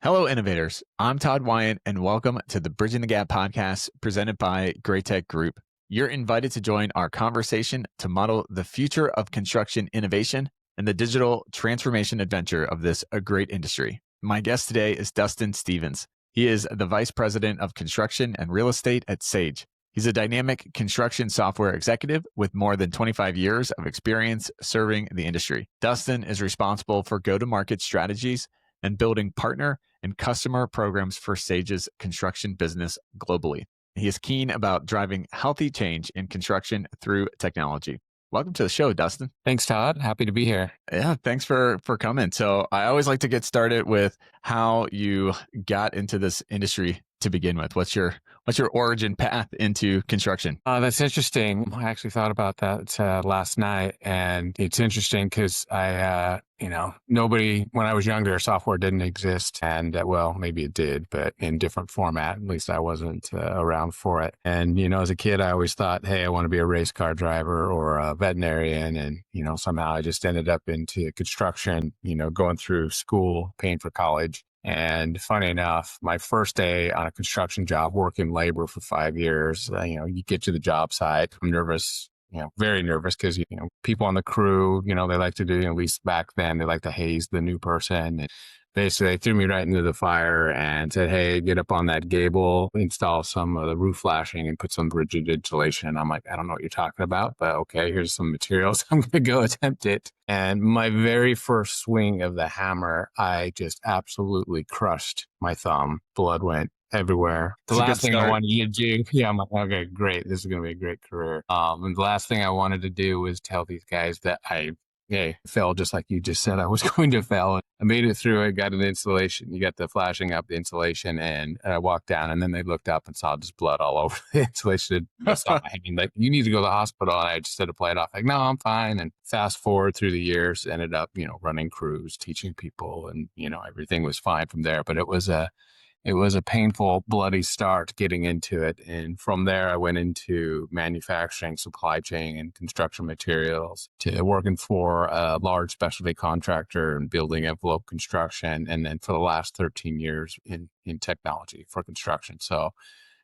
Hello, innovators. I'm Todd Wyatt, and welcome to the Bridging the Gap podcast presented by Great Tech Group. You're invited to join our conversation to model the future of construction innovation and the digital transformation adventure of this great industry. My guest today is Dustin Stephens. He is the Vice President of Construction and Real Estate at Sage. He's a dynamic construction software executive with more than 25 years of experience serving the industry. Dustin is responsible for go-to-market strategies and building partner and customer programs for Sage's construction business globally. He is keen about driving healthy change in construction through technology. Welcome to the show, Dustin. Thanks, Todd. Happy to be here. Yeah, thanks for coming. So I always like to get started with how you got into this industry to begin with. What's your origin path into construction? That's interesting. I actually thought about that last night, and it's interesting because nobody, when I was younger, software didn't exist, and well, maybe it did, but in different format. At least I wasn't around for it. And as a kid, I always thought, hey, I want to be a race car driver or a veterinarian, and somehow I just ended up into construction. Going through school, paying for college. And funny enough, my first day on a construction job, working labor for 5 years, you get to the job site. I'm nervous, very nervous because, people on the crew, they like to do, at least back then, they like to haze the new person. And basically, they threw me right into the fire and said, hey, get up on that gable, install some of the roof flashing and put some rigid insulation. And I'm like, I don't know what you're talking about, but okay, here's some materials. I'm going to go attempt it. And my very first swing of the hammer, I just absolutely crushed my thumb. Blood went everywhere. The last thing I wanted to do, I'm like, okay, great. This is going to be a great career. And the last thing I wanted to do was tell these guys that I fell just like you just said I was going to fail. I made it through. I got an installation. You got the flashing up the insulation, and I walked down, and then they looked up and saw just blood all over the insulation. I saw my hand, like, you need to go to the hospital. And I just had to play it off like, no, I'm fine. And fast forward through the years, ended up, running crews, teaching people, and, everything was fine from there. But it was a painful, bloody start getting into it. And from there, I went into manufacturing, supply chain, and construction materials to working for a large specialty contractor and building envelope construction. And then for the last 13 years in technology for construction. So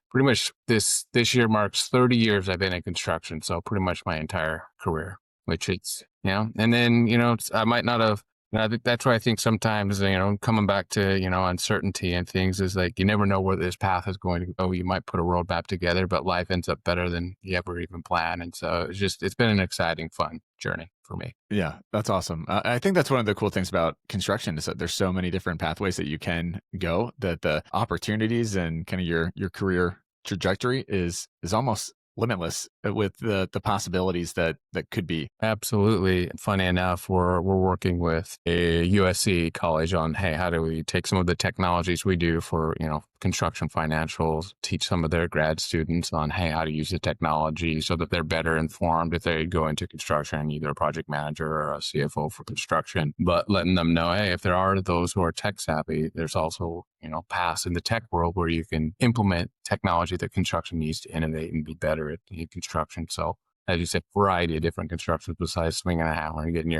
pretty much this year marks 30 years I've been in construction. So pretty much my entire career, which it's, and then, I might not have. And I think that's why I think sometimes, coming back to, uncertainty and things is like, you never know where this path is going to go. You might put a roadmap together, but life ends up better than you ever even planned. And so it's been an exciting, fun journey for me. Yeah, that's awesome. I think that's one of the cool things about construction is that there's so many different pathways that you can go, that the opportunities and kind of your career trajectory is almost limitless with the possibilities that could be. Absolutely. Funny enough, we're working with a USC college on, hey, how do we take some of the technologies we do for, construction financials, teach some of their grad students on, hey, how to use the technology so that they're better informed if they go into construction, either a project manager or a CFO for construction, but letting them know, hey, if there are those who are tech savvy, there's also, paths in the tech world where you can implement technology that construction needs to innovate and be better at construction. So as you said, variety of different constructions besides swinging a hammer and getting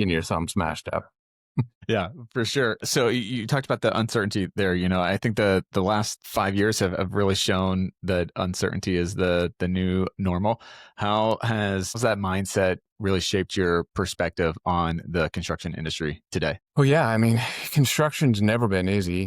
your thumb smashed up. Yeah, for sure. So you talked about the uncertainty there. I think the last 5 years have really shown that uncertainty is the new normal. How's that mindset really shaped your perspective on the construction industry today? Well, yeah, I mean, construction's never been easy.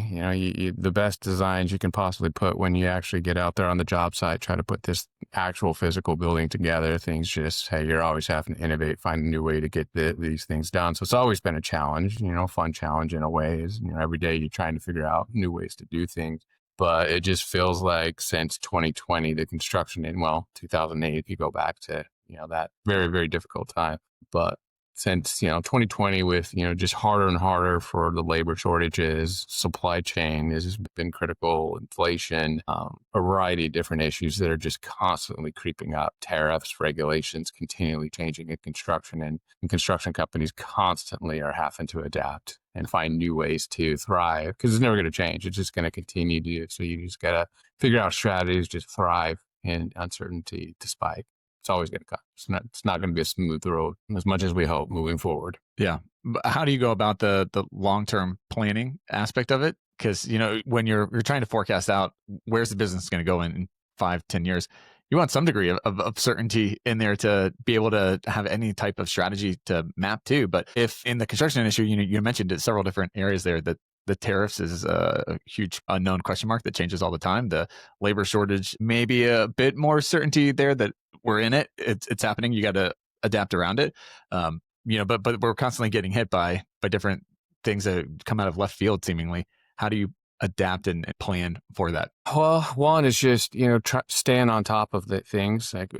The best designs you can possibly put when you actually get out there on the job site, try to put this actual physical building together. Things just, hey, you're always having to innovate, find a new way to get these things done. So it's always been a challenge, fun challenge in a way is, every day you're trying to figure out new ways to do things. But it just feels like since 2020, the construction 2008, if you go back to, that very, very difficult time. But since, 2020 with, just harder and harder for the labor shortages, supply chain has been critical, inflation, a variety of different issues that are just constantly creeping up, tariffs, regulations, continually changing in construction, and construction companies constantly are having to adapt and find new ways to thrive because it's never going to change. It's just going to continue to. So you just got to figure out strategies to thrive in uncertainty despite. It's always going to come. It's not going to be a smooth road as much as we hope moving forward. Yeah. But how do you go about the long-term planning aspect of it because when you're trying to forecast out where's the business going to go in 5-10 years, you want some degree of certainty in there to be able to have any type of strategy to map to. But if in the construction industry, you mentioned it, several different areas there, that the tariffs is a huge unknown question mark that changes all the time. The labor shortage, maybe a bit more certainty there that we're in it. It's happening. You got to adapt around it. But we're constantly getting hit by different things that come out of left field, seemingly. How do you adapt and plan for that? Well, one is just, staying on top of the things like,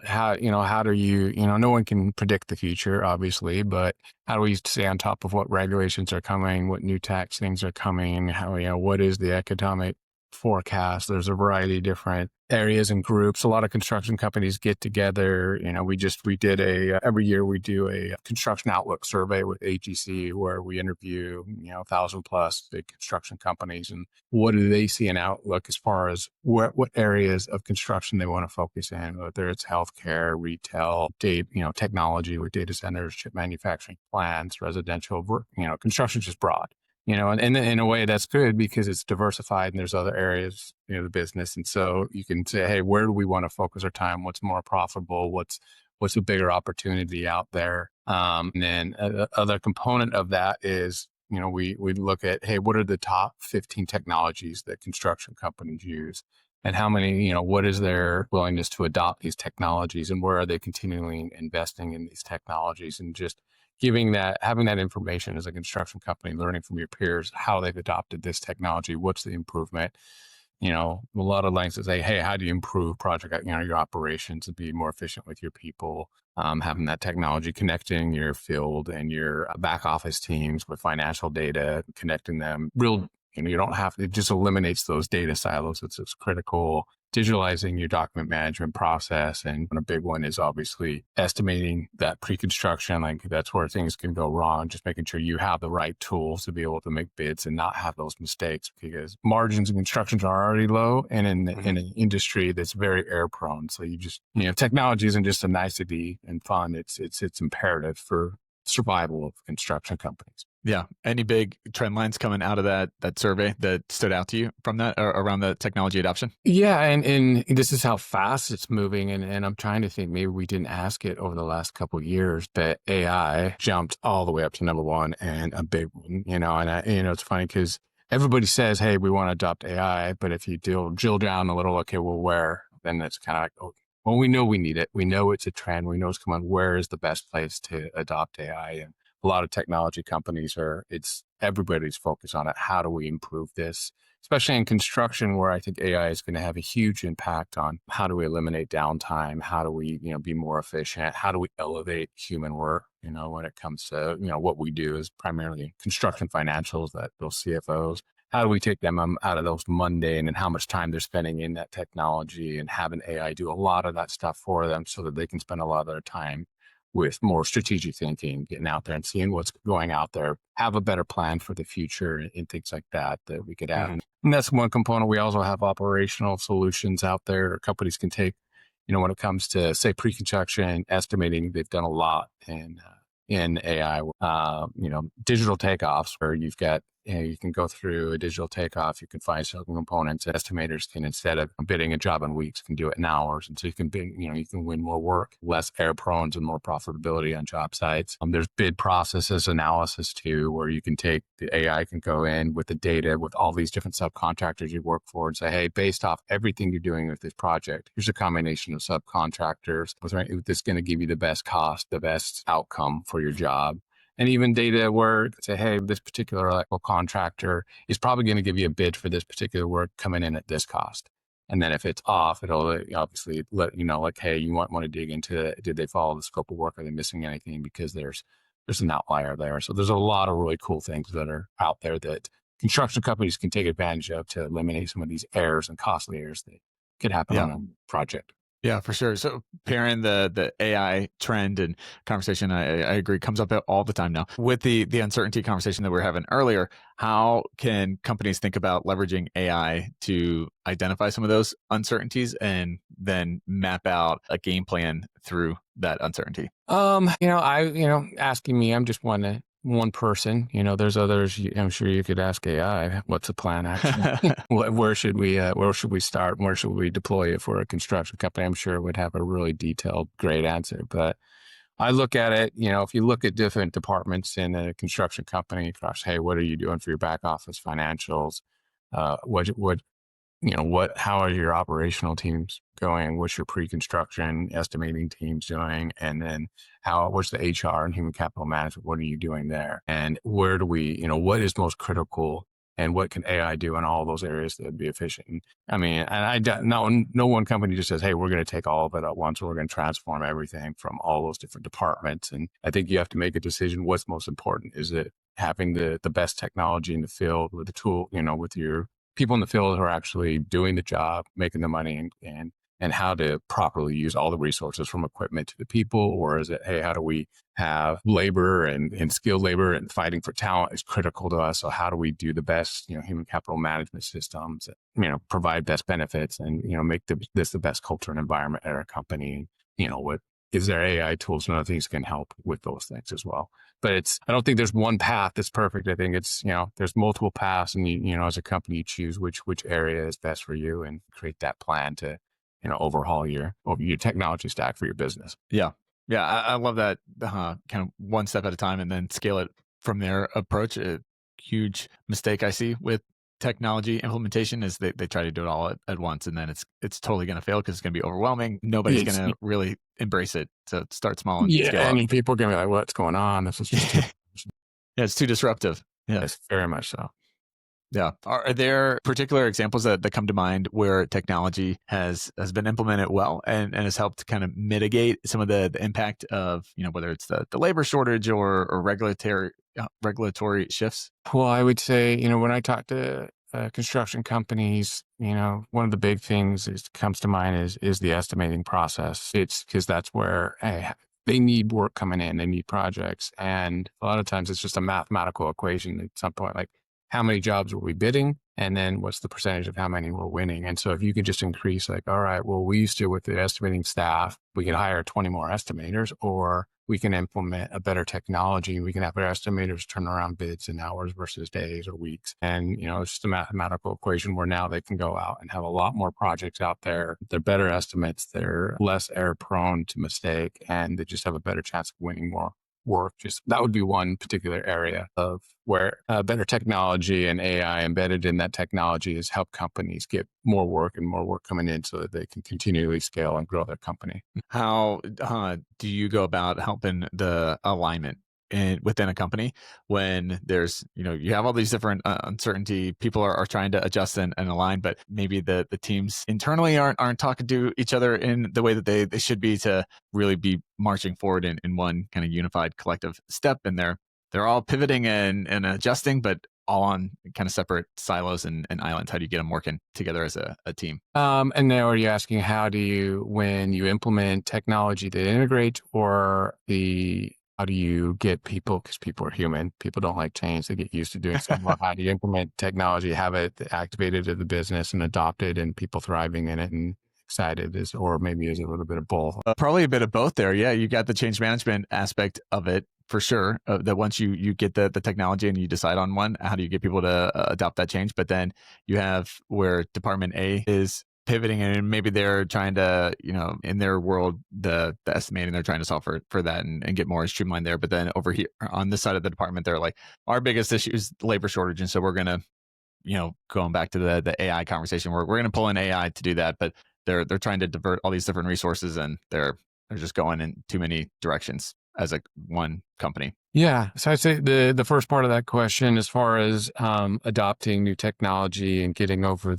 how do you, no one can predict the future, obviously, but how do we stay on top of what regulations are coming, what new tax things are coming, how, what is the economic forecast? There's a variety of different areas and groups. A lot of construction companies get together. Every year we do a construction outlook survey with AGC where we interview, 1,000 plus big construction companies, and what do they see in outlook as far as what areas of construction they want to focus in, whether it's healthcare, retail, technology with data centers, chip manufacturing plants, residential, construction is just broad. And in a way that's good because it's diversified and there's other areas, the business. And so you can say, hey, where do we want to focus our time? What's more profitable? What's a bigger opportunity out there? And then other component of that is, we look at, hey, what are the top 15 technologies that construction companies use? And how many, what is their willingness to adopt these technologies, and where are they continually investing in these technologies? And just having that information as a construction company, learning from your peers how they've adopted this technology, what's the improvement? A lot of lengths that say, hey, how do you improve your operations and be more efficient with your people? Having that technology, connecting your field and your back office teams with financial data, connecting them you don't have to, it just eliminates those data silos. It's critical. Digitalizing your document management process. And a big one is obviously estimating that pre-construction, like that's where things can go wrong. Just making sure you have the right tools to be able to make bids and not have those mistakes, because margins in constructions are already low and in an industry that's very error prone. So you just, technology isn't just a nicety and fun. It's imperative for survival of construction companies. Yeah. Any big trend lines coming out of that survey that stood out to you from that or around the technology adoption? Yeah. And this is how fast it's moving. And I'm trying to think, maybe we didn't ask it over the last couple of years, but AI jumped all the way up to number one, and a big one, it's funny because everybody says, hey, we want to adopt AI. But if you drill down a little, okay, well, where? Then it's kind of like, oh, well, we know we need it. We know it's a trend. We know it's coming. Where is the best place to adopt AI? And a lot of technology companies everybody's focused on it. How do we improve this? Especially in construction, where I think AI is going to have a huge impact on how do we eliminate downtime? How do we, be more efficient? How do we elevate human work? When it comes to, what we do is primarily construction financials, that those CFOs. How do we take them out of those mundane and how much time they're spending in that technology, and having AI do a lot of that stuff for them so that they can spend a lot of their time with more strategic thinking, getting out there and seeing what's going out there, have a better plan for the future and things like that we could add. Mm-hmm. And that's one component. We also have operational solutions out there companies can take, when it comes to, say, pre-construction estimating. They've done a lot in AI, digital takeoffs, where you've got, you can go through a digital takeoff, you can find certain components. Estimators can, instead of bidding a job in weeks, can do it in hours. And so you can bid, you can win more work, less error prone, and more profitability on job sites. There's bid processes analysis too, where you can take the AI can go in with the data with all these different subcontractors you work for and say, hey, based off everything you're doing with this project, here's a combination of subcontractors. This is going to give you the best cost, the best outcome for your job. And even data where say, hey, this particular electrical contractor is probably going to give you a bid for this particular work coming in at this cost. And then if it's off, it'll obviously let you know, like, hey, you want to dig into it. Did they follow the scope of work? Are they missing anything? Because there's an outlier there. So there's a lot of really cool things that are out there that construction companies can take advantage of to eliminate some of these errors and costly errors that could happen on a project. Yeah, for sure. So pairing the AI trend and conversation, I agree, comes up all the time now. With the uncertainty conversation that we were having earlier, how can companies think about leveraging AI to identify some of those uncertainties and then map out a game plan through that uncertainty? Asking me, I'm just one one person. There's others. I'm sure you could ask AI, what's the plan actually? Where should we start? Where should we deploy it for a construction company? I'm sure it would have a really detailed, great answer. But I look at it, if you look at different departments in a construction company, gosh, hey, what are you doing for your back office financials? How are your operational teams going? What's your pre-construction estimating teams doing? And then what's the HR and human capital management? What are you doing there? And where do what is most critical, and what can AI do in all those areas that would be efficient? I mean, and no one company just says, hey, we're going to take all of it at once. We're going to transform everything from all those different departments. And I think you have to make a decision. What's most important? Is it having the best technology in the field with the tool, with your people in the field who are actually doing the job, making the money, and how to properly use all the resources from equipment to the people? Or is it, hey, how do we have labor and skilled labor, and fighting for talent is critical to us. So how do we do the best, human capital management systems, provide best benefits, and, make this the best culture and environment at our company? What is there AI tools and other things can help with those things as well? But I don't think there's one path that's perfect. I think it's, there's multiple paths, and as a company, you choose which area is best for you and create that plan to, overhaul your technology stack for your business. Yeah. Yeah. I love that kind of one step at a time and then scale it from there approach. A huge mistake I see with technology implementation is they try to do it all at once, and then it's totally going to fail because it's going to be overwhelming. Nobody's going to really embrace it. So start small and scale up. I mean, people are going to be like, what's going on? This is just yeah, it's too disruptive. Yeah, it's very much so. Yeah. Are there particular examples that come to mind where technology has been implemented well and has helped kind of mitigate some of the impact of, whether it's the labor shortage or regulatory shifts? Well, I would say, when I talk to construction companies, one of the big things comes to mind is the estimating process. It's because that's where they need work coming in, they need projects. And a lot of times it's just a mathematical equation at some point, like how many jobs were we bidding? And then what's the percentage of how many we're winning? And so if you can just increase, like, all right, well, we used to, with the estimating staff, we can hire 20 more estimators, or we can implement a better technology. We can have our estimators turn around bids in hours versus days or weeks. And, it's just a mathematical equation where now they can go out and have a lot more projects out there. They're better estimates. They're less error prone to mistake, and they just have a better chance of winning more work. Just that would be one particular area of where better technology and AI embedded in that technology has helped companies get more work and more work coming in so that they can continually scale and grow their company. How do you go about helping the alignment within a company when there's, you have all these different uncertainty, people are trying to adjust and align, but maybe the teams internally aren't talking to each other in the way that they should be to really be marching forward in one kind of unified collective step. And they're all pivoting and adjusting, but all on kind of separate silos and islands. How do you get them working together as a team? And now are you asking when you implement technology that integrates, or how do you get people, because people are human, people don't like change, they get used to doing something. Well, how do you implement technology, have it activated in the business and adopted, and people thriving in it and excited, or maybe is a little bit of both? Probably a bit of both there. Yeah, you got the change management aspect of it for sure. That once you get the technology and you decide on one, how do you get people to adopt that change? But then you have where Department A is pivoting, and maybe they're trying to, in their world, the estimating, they're trying to solve for that and get more streamlined there. But then over here on this side of the department, they're like, our biggest issue is labor shortage. And so we're going to, going back to the AI conversation, we're going to pull in AI to do that. But they're trying to divert all these different resources, and they're just going in too many directions as one company. Yeah. So I'd say the first part of that question, as far as adopting new technology and getting over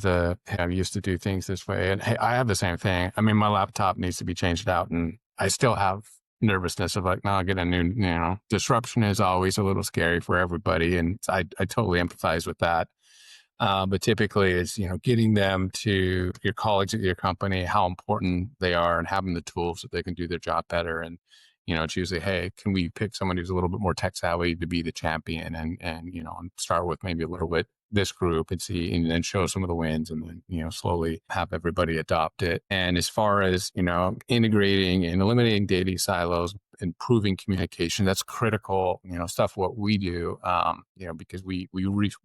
hey, I used to do things this way. And hey, I have the same thing. I mean, my laptop needs to be changed out, and I still have nervousness of like, now I get a new, disruption is always a little scary for everybody. And I totally empathize with that. But typically it's, getting them to your colleagues at your company, how important they are, and having the tools that they can do their job better. And, it's usually, hey, can we pick someone who's a little bit more tech savvy to be the champion, and start with maybe a little bit this group and see, and then show some of the wins, and then, slowly have everybody adopt it. And as far as, integrating and eliminating data silos improving communication. That's critical, stuff what we do, because we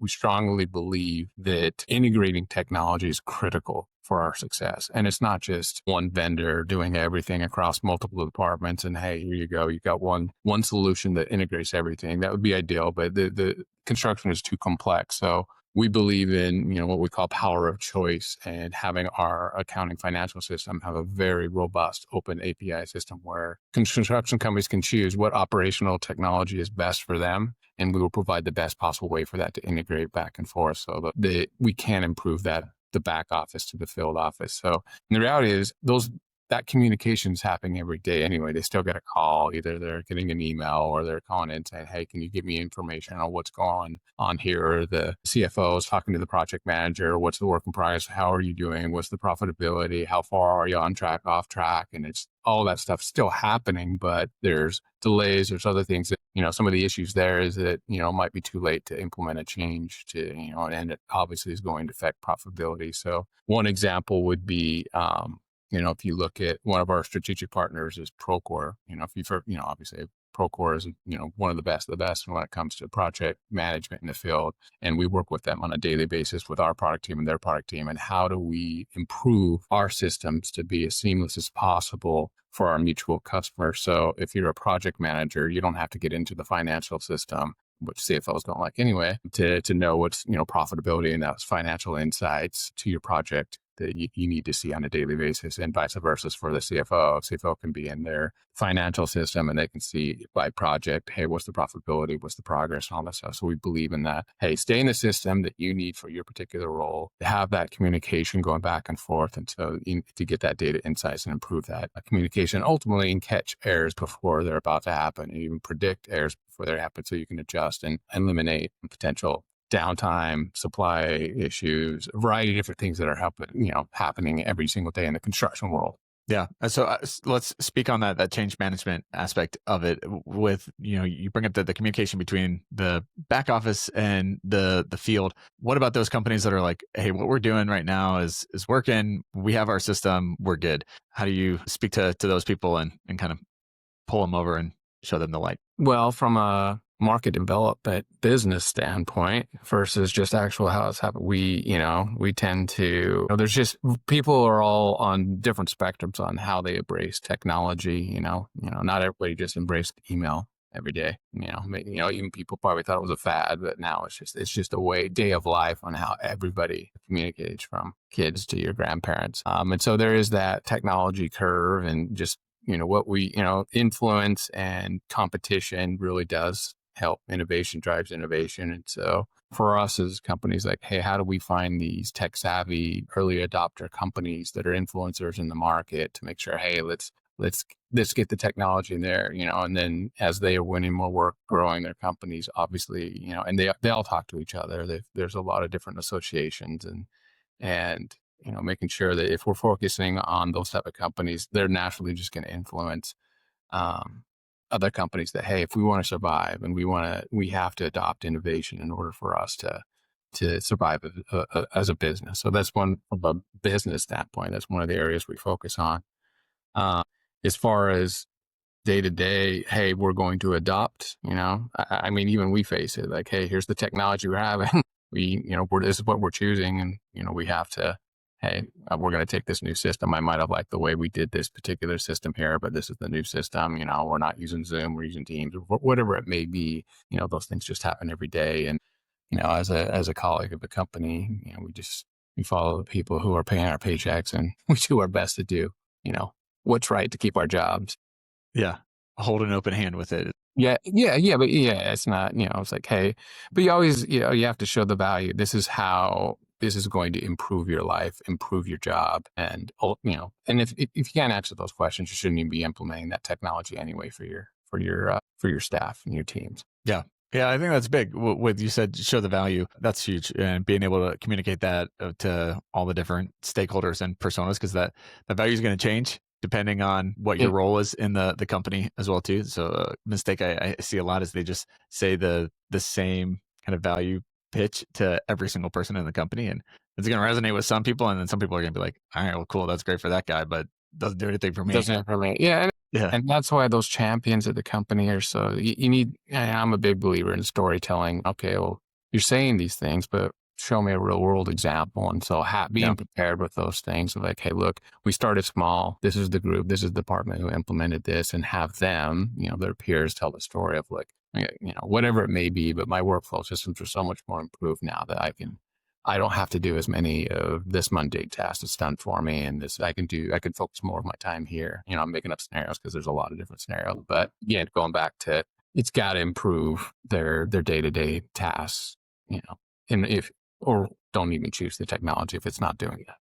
strongly believe that integrating technology is critical for our success. And it's not just one vendor doing everything across multiple departments and, hey, here you go. You got one solution that integrates everything. That would be ideal, but the construction is too complex. So we believe in, what we call power of choice, and having our accounting financial system have a very robust open API system where construction companies can choose what operational technology is best for them. And we will provide the best possible way for that to integrate back and forth so that we can improve that, the back office to the field office. So the reality is that communication is happening every day anyway. They still get a call. Either they're getting an email or they're calling in saying, hey, can you give me information on what's going on here? Or the CFO is talking to the project manager. What's the work in progress? How are you doing? What's the profitability? How far are you on track, off track? And it's all that stuff still happening, but there's delays. There's other things that, some of the issues there is that, it might be too late to implement a change and it obviously is going to affect profitability. So one example would be, if you look at one of our strategic partners is Procore, if you've heard, obviously Procore is, one of the best when it comes to project management in the field. And we work with them on a daily basis with our product team and their product team. And how do we improve our systems to be as seamless as possible for our mutual customers? So if you're a project manager, you don't have to get into the financial system, which CFOs don't like anyway, to know what's, profitability and those financial insights to your project that you need to see on a daily basis, and vice versa for the CFO. CFO can be in their financial system and they can see by project, hey, what's the profitability, what's the progress, and all that stuff. So we believe in that. Hey, stay in the system that you need for your particular role, to have that communication going back and forth, and so to get that data insights and improve that communication ultimately, and catch errors before they're about to happen, and even predict errors before they happen, so you can adjust and eliminate potential downtime, supply issues, a variety of different things that are happening every single day in the construction world. Yeah. So let's speak on that change management aspect of it. With, you bring up the communication between the back office and the field. What about those companies that are like, hey, what we're doing right now is working. We have our system. We're good. How do you speak to those people and kind of pull them over and show them the light? Well, from a market development business standpoint versus just actual how it's happened, we tend to, there's just, people are all on different spectrums on how they embrace technology. Not everybody just embraced email every day. Even people probably thought it was a fad, but now it's just a day of life on how everybody communicates, from kids to your grandparents. And so there is that technology curve, and just what we, influence and competition really does help. Innovation drives innovation. And so for us as companies, like, hey, how do we find these tech savvy early adopter companies that are influencers in the market to make sure, hey, let's get the technology in there, and then as they are winning more work, growing their companies, obviously, and they all talk to each other. There's a lot of different associations and making sure that if we're focusing on those type of companies, they're naturally just going to influence other companies that, hey, if we want to survive and we have to adopt innovation in order for us to survive as a business. So that's one, from a business standpoint, that's one of the areas we focus on. As far as day to day, hey, we're going to adopt, I mean, even we face it like, hey, here's the technology we're having. This is what we're choosing. And, we have to, hey, we're going to take this new system. I might have liked the way we did this particular system here, but this is the new system. We're not using Zoom, we're using Teams, whatever it may be. Those things just happen every day. And, as a colleague of the company, we follow the people who are paying our paychecks, and we do our best to do, what's right to keep our jobs. Yeah. Hold an open hand with it. Yeah. But it's not, it's like, hey, but you always, you have to show the value. This is how this is going to improve your life, improve your job. And, and if you can't answer those questions, you shouldn't even be implementing that technology anyway for your staff and your teams. Yeah. Yeah, I think that's big. What you said, show the value. That's huge. And being able to communicate that to all the different stakeholders and personas, because that value is going to change depending on what your role is in the company as well too. So a mistake I see a lot is they just say the same kind of value pitch to every single person in the company, and it's going to resonate with some people, and then some people are going to be like, all right, well, cool, that's great for that guy, but doesn't do anything for me. Doesn't for me. Yeah. Yeah. And that's why those champions of the company are so, you need, I'm a big believer in storytelling. Okay, well, you're saying these things, but show me a real world example. And so Yeah. being prepared with those things of like, hey, look, we started small. This is the group, this is the department who implemented this, and have them, their peers tell the story of like, whatever it may be. But my workflow systems are so much more improved now that I don't have to do as many of this mundane tasks. It's done for me. And I can focus more of my time here. I'm making up scenarios because there's a lot of different scenarios. But again, going back to, it's got to improve their day-to-day tasks, and or don't even choose the technology if it's not doing that.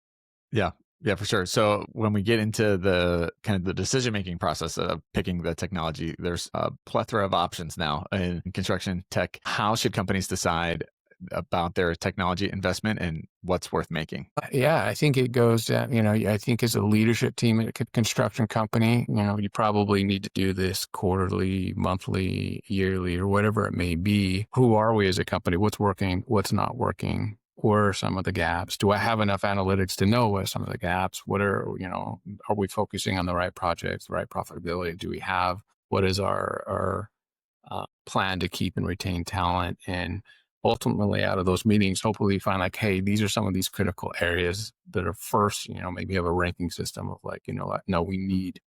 Yeah. Yeah, for sure. So when we get into the kind of the decision making process of picking the technology, there's a plethora of options now in construction tech. How should companies decide about their technology investment and what's worth making? Yeah, I think it goes down, I think as a leadership team at a construction company, you probably need to do this quarterly, monthly, yearly, or whatever it may be. Who are we as a company? What's working? What's not working? Where are some of the gaps? Do I have enough analytics to know what some of the gaps? Are we focusing on the right projects, the right profitability? Do we have, what is our plan to keep and retain talent? And ultimately out of those meetings, hopefully you find like, hey, these are some of these critical areas that are first, maybe have a ranking system of like, no, we need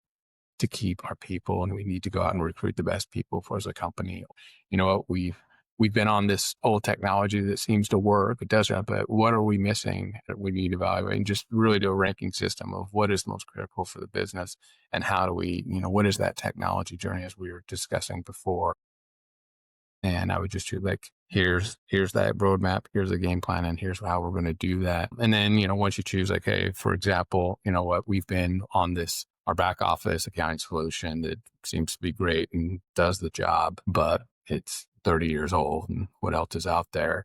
to keep our people and we need to go out and recruit the best people for as a company. You know what, we've been on this old technology that seems to work. It does, but what are we missing that we need to evaluate, and just really do a ranking system of what is most critical for the business, and how do we, what is that technology journey as we were discussing before. And I would just do like, here's that roadmap, here's the game plan, and here's how we're going to do that. And then, once you choose, like, hey, for example, we've been on this, our back office accounting solution that seems to be great and does the job, but it's 30 years old, and what else is out there?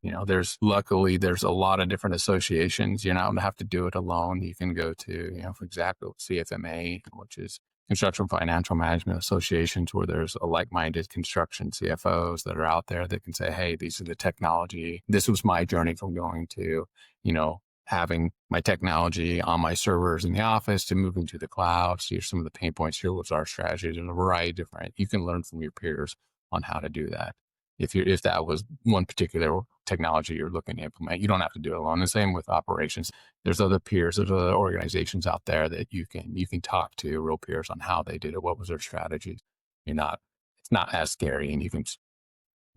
Luckily there's a lot of different associations. You don't have to do it alone. You can go to, for example, CFMA, which is Construction Financial Management Associations, where there's a like-minded construction CFOs that are out there that can say, hey, these are the technology. This was my journey from going to, having my technology on my servers in the office to moving to the cloud. So here's some of the pain points. Here was our strategy, and a variety of different, you can learn from your peers on how to do that. If that was one particular technology you're looking to implement, you don't have to do it alone. The same with operations. There's other peers, there's other organizations out there that you can talk to, real peers, on how they did it, what was their strategy. It's not as scary, and you can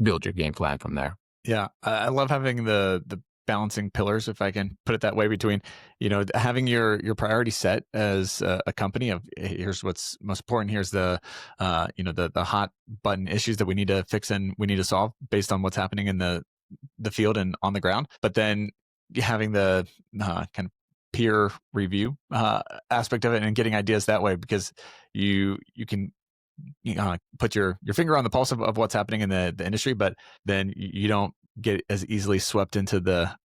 build your game plan from there. Yeah, I love having the balancing pillars, if I can put it that way, between having your priority set as a company of, here's what's most important, here's the the hot button issues that we need to fix and we need to solve based on what's happening in the field and on the ground. But then having the kind of peer review aspect of it and getting ideas that way, because you can put your finger on the pulse of what's happening in the industry, but then you don't get as easily swept into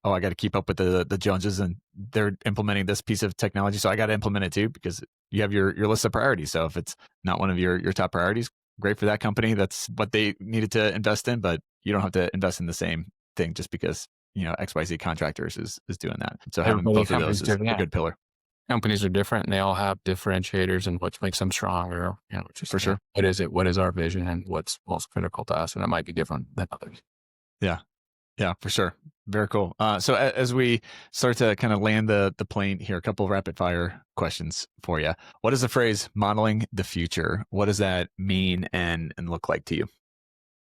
I got to keep up with the Joneses, and they're implementing this piece of technology, so I got to implement it too, because you have your list of priorities. So if it's not one of your top priorities, great for that company. That's what they needed to invest in, but you don't have to invest in the same thing just because XYZ Contractors is doing that. So having both of those is a good pillar. Companies are different, and they all have differentiators and what makes them stronger. For sure. What is it? What is our vision, and what's most critical to us? And it might be different than others. Yeah. Yeah, for sure. Very cool. So as we start to kind of land the plane here, a couple of rapid fire questions for you. What is the phrase modeling the future? What does that mean and look like to you?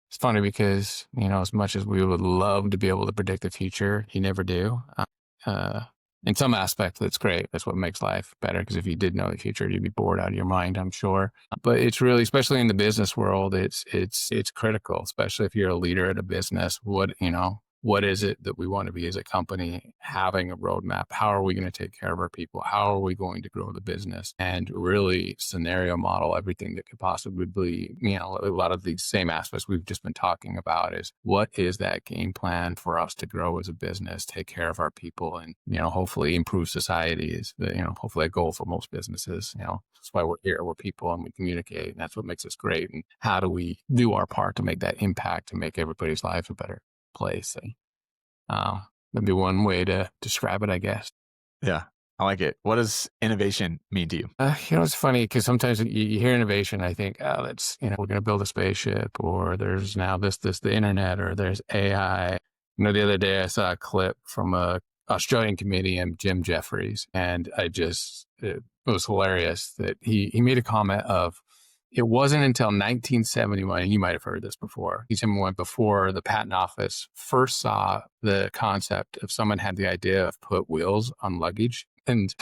It's funny because, as much as we would love to be able to predict the future, you never do. In some aspects, that's great. That's what makes life better. Because if you did know the future, you'd be bored out of your mind, I'm sure. But it's really, especially in the business world, it's critical, especially if you're a leader at a business. What is it that we want to be as a company? Having a roadmap. How are we going to take care of our people? How are we going to grow the business? And really scenario model everything that could possibly be, a lot of these same aspects we've just been talking about. Is what is that game plan for us to grow as a business, take care of our people, and, hopefully improve society is, hopefully a goal for most businesses. That's why we're here. We're people, and we communicate, and that's what makes us great. And how do we do our part to make that impact, to make everybody's life a better place? That'd be one way to describe it, I guess. Yeah. I like it. What does innovation mean to you? It's funny because sometimes you hear innovation, I think, oh, that's, we're going to build a spaceship, or there's now the internet, or there's AI. The other day I saw a clip from a Australian comedian, Jim Jeffries, and it was hilarious that he made a comment of, it wasn't until 1971, and you might have heard this before. He went before the patent office first saw the concept of someone had the idea of put wheels on luggage. And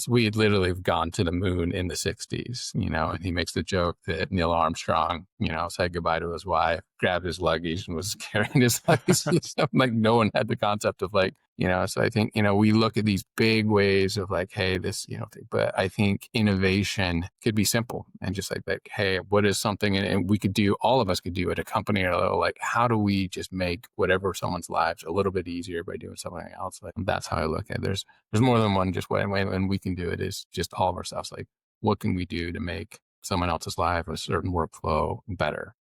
we had literally gone to the moon in the 60s, and he makes the joke that Neil Armstrong, said goodbye to his wife, grabbed his luggage and was carrying his luggage. Like no one had the concept of so I think, we look at these big ways of hey, this, but I think innovation could be simple and just hey, what is something, and we could do, all of us could do at a company or a little, how do we just make whatever someone's lives a little bit easier by doing something else? That's how I look at it. There's more than one just way, and we can do it is just all of ourselves. What can we do to make someone else's life, a certain workflow better?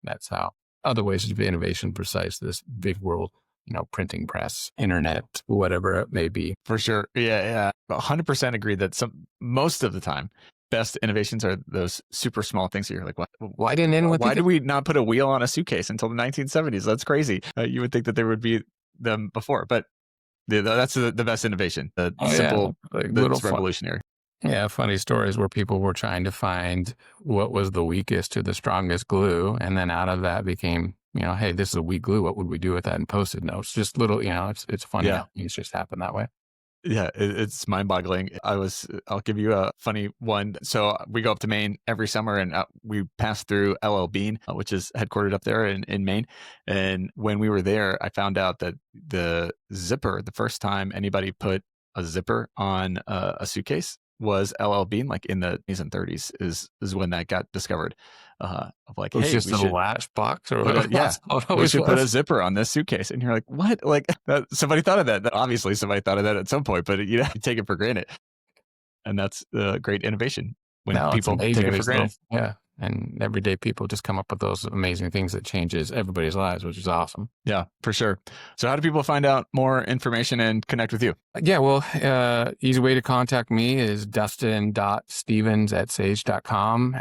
That's how other ways of innovation besides this big world, printing press, internet, whatever it may be. For sure. Yeah. 100% agree that most of the time, best innovations are those super small things that you're like, what? Why didn't anyone Why did we not put a wheel on a suitcase until the 1970s? That's crazy. You would think that there would be them before, but that's the best innovation. The simple, that's revolutionary. Yeah, funny stories where people were trying to find what was the weakest to the strongest glue, and then out of that became, hey, this is a weak glue. What would we do with that? And Post-it notes, just little, it's funny. Yeah. It's just happened that way. Yeah, it's mind-boggling. I'll give you a funny one. So we go up to Maine every summer, and we pass through LL Bean, which is headquartered up there in Maine. And when we were there, I found out that the first time anybody put a zipper on a suitcase was LL Bean, in the 20s and 30s is when that got discovered. It was just a latch box, or we should put a zipper on this suitcase. And you're like, what? Somebody thought of that. Obviously, somebody thought of that at some point, but you take it for granted. And that's a great innovation when people take it for granted. Yeah. And everyday people just come up with those amazing things that changes everybody's lives, which is awesome. Yeah, for sure. So how do people find out more information and connect with you? Yeah, well, easy way to contact me is dustin.stephens@sage.com.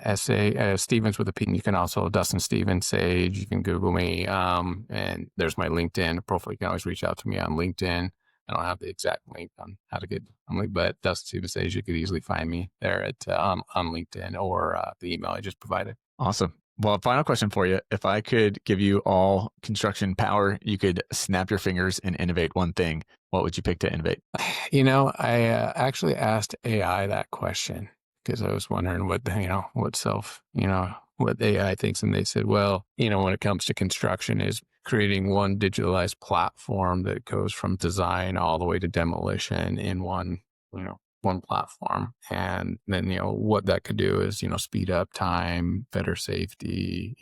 Stephens with a P. You can also Dustin Stephens Sage. You can Google me. And there's my LinkedIn profile. You can always reach out to me on LinkedIn. I don't have the exact link on how to get on LinkedIn, but Dustin Stephens Sage, you could easily find me there at on LinkedIn or the email I just provided. Awesome. Well, final question for you. If I could give you all construction power, you could snap your fingers and innovate one thing. What would you pick to innovate? I actually asked AI that question because I was wondering what AI thinks. And they said, well, when it comes to construction is creating one digitalized platform that goes from design all the way to demolition in one platform. And then, what that could do is, speed up time, better safety,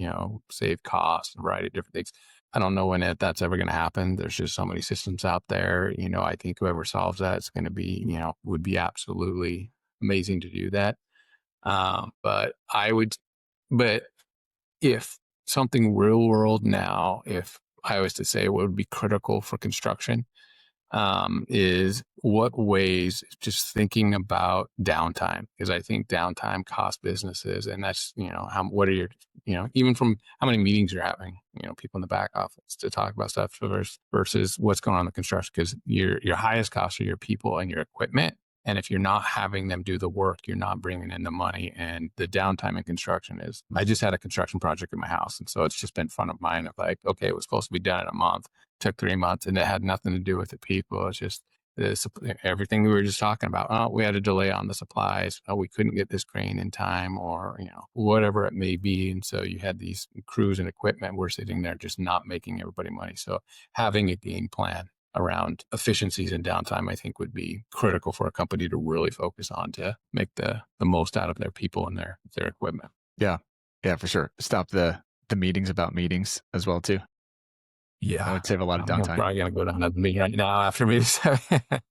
save costs, a variety of different things. I don't know when that's ever going to happen. There's just so many systems out there. I think whoever solves that is going to be, would be absolutely amazing to do that. But if something real world now, if I was to say what would be critical for construction, is what ways, just thinking about downtime, because I think downtime costs businesses, and that's, what are your, even from how many meetings you're having, people in the back office to talk about stuff versus what's going on in the construction, because your highest costs are your people and your equipment. And if you're not having them do the work, you're not bringing in the money. And the downtime in construction is, I just had a construction project in my house. And so it's just been front of mind of okay, it was supposed to be done in a month, took 3 months, and it had nothing to do with the people. It's just everything we were just talking about. Oh, we had a delay on the supplies. Oh, we couldn't get this crane in time, or, whatever it may be. And so you had these crews and equipment were sitting there just not making everybody money. So having a game plan around efficiencies and downtime, I think would be critical for a company to really focus on to make the most out of their people and their equipment. Yeah, for sure. Stop the meetings about meetings as well too. Yeah, that would save a lot of downtime. I'm probably gonna go down to the meeting right now after me. The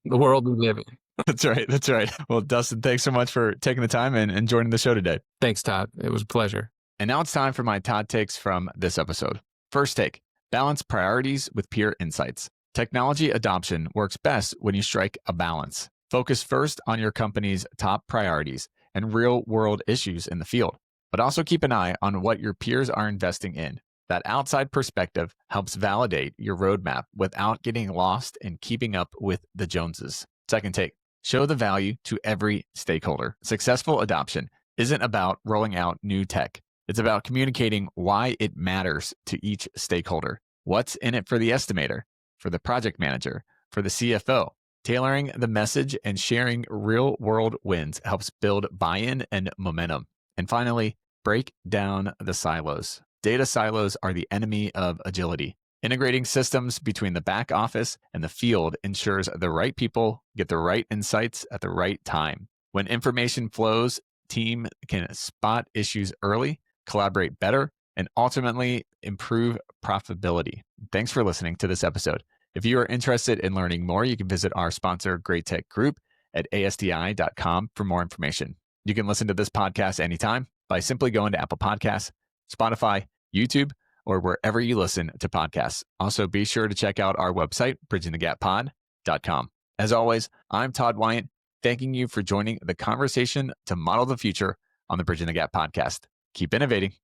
world we live in. That's right. Well, Dustin, thanks so much for taking the time and joining the show today. Thanks, Todd. It was a pleasure. And now it's time for my Todd takes from this episode. First take: balance priorities with peer insights. Technology adoption works best when you strike a balance. Focus first on your company's top priorities and real-world issues in the field, but also keep an eye on what your peers are investing in. That outside perspective helps validate your roadmap without getting lost in keeping up with the Joneses. Second take, show the value to every stakeholder. Successful adoption isn't about rolling out new tech. It's about communicating why it matters to each stakeholder. What's in it for the estimator, for the project manager, for the CFO? Tailoring the message and sharing real-world wins helps build buy-in and momentum. And finally, break down the silos. Data silos are the enemy of agility. Integrating systems between the back office and the field ensures the right people get the right insights at the right time. When information flows, team can spot issues early, collaborate better, and ultimately improve profitability. Thanks for listening to this episode. If you are interested in learning more, you can visit our sponsor, Great Tech Group, at asdi.com for more information. You can listen to this podcast anytime by simply going to Apple Podcasts, Spotify, YouTube, or wherever you listen to podcasts. Also, be sure to check out our website, bridgingthegappod.com. As always, I'm Todd Wyant, thanking you for joining the conversation to model the future on the Bridging the Gap podcast. Keep innovating.